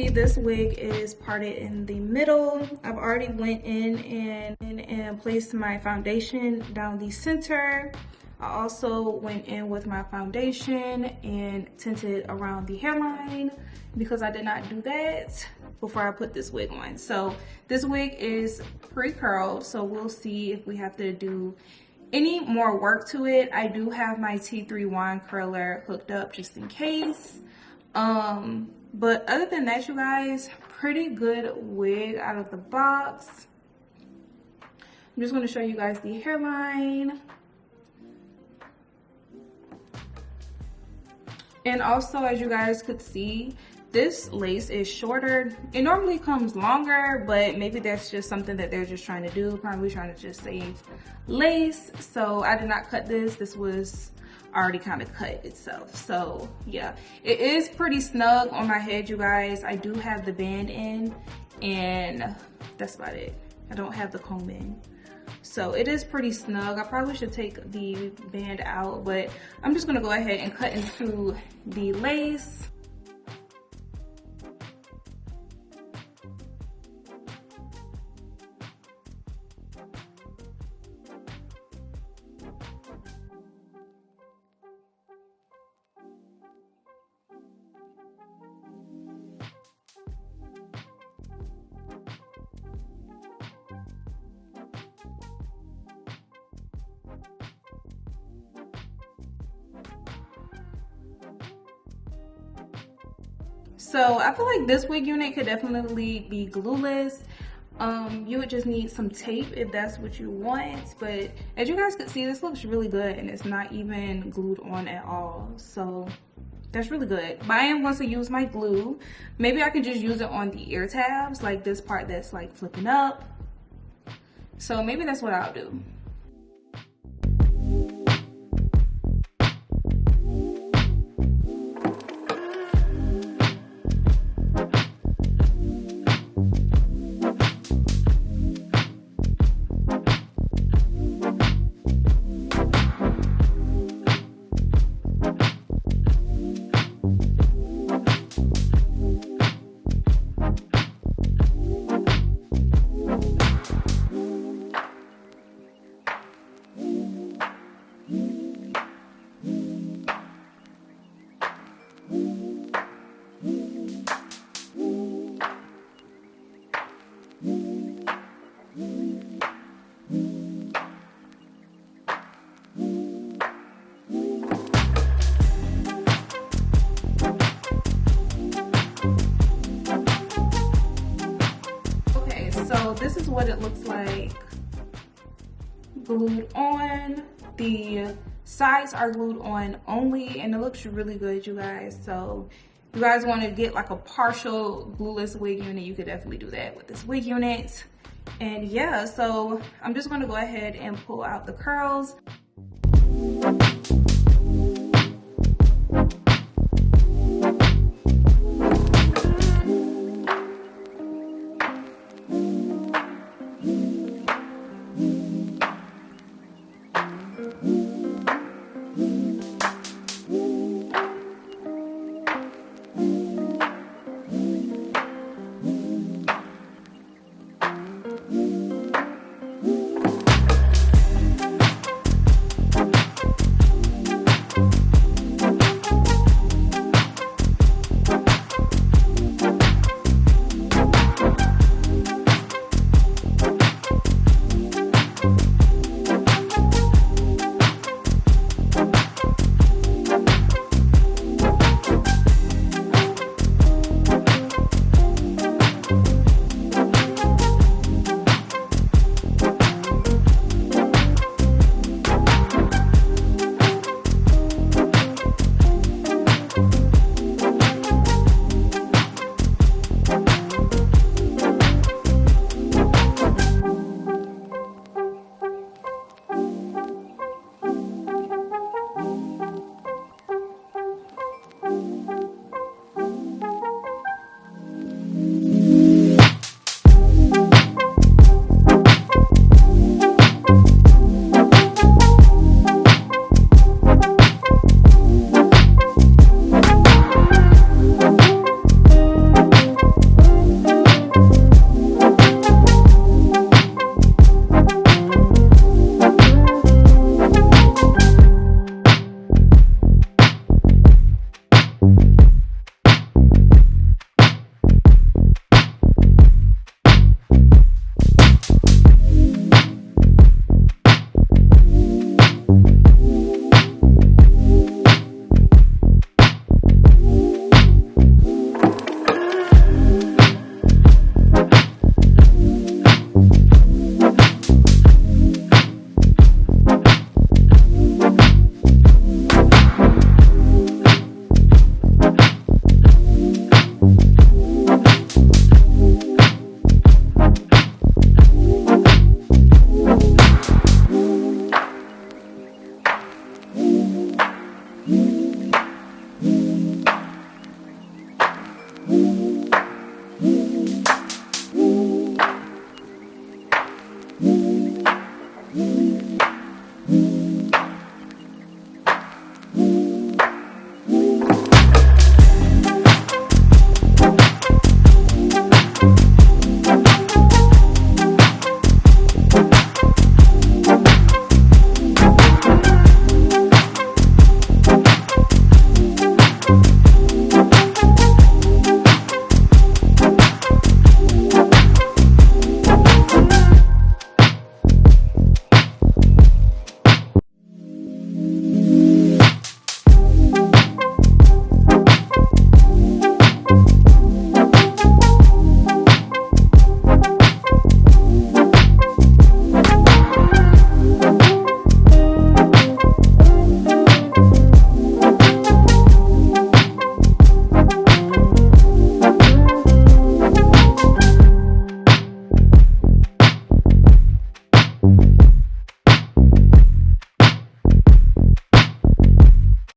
see, this wig is parted in the middle. I've already went in and placed my foundation down the center. I also went in with my foundation and tinted around the hairline because I did not do that before I put this wig on. So this wig is pre-curled, so we'll see if we have to do any more work to it. I do have my T3 wand curler hooked up just in case. But other than that, you guys, pretty good wig out of the box. I'm just going to show you guys the hairline. And also, as you guys could see, this lace is shorter. It normally comes longer, but maybe that's just something that they're just trying to do, probably trying to just save lace. So I did not cut this. This was already kind of cut itself. So yeah, it is pretty snug on my head, you guys. I do have the band in, and that's about it. I don't have the comb in. So it is pretty snug. I probably should take the band out, but I'm just gonna go ahead and cut into the lace. So I feel like this wig unit could definitely be glueless. You would just need some tape if that's what you want. But as you guys can see, this looks really good and it's not even glued on at all. So that's really good. But I am going to use my glue. Maybe I could just use it on the ear tabs, like this part that's like flipping up. So maybe that's what I'll do. So this is what it looks like glued on. The sides are glued on only, and it looks really good, you guys. So if you guys want to get like a partial glueless wig unit, you could definitely do that with this wig unit. And yeah, so I'm just going to go ahead and pull out the curls.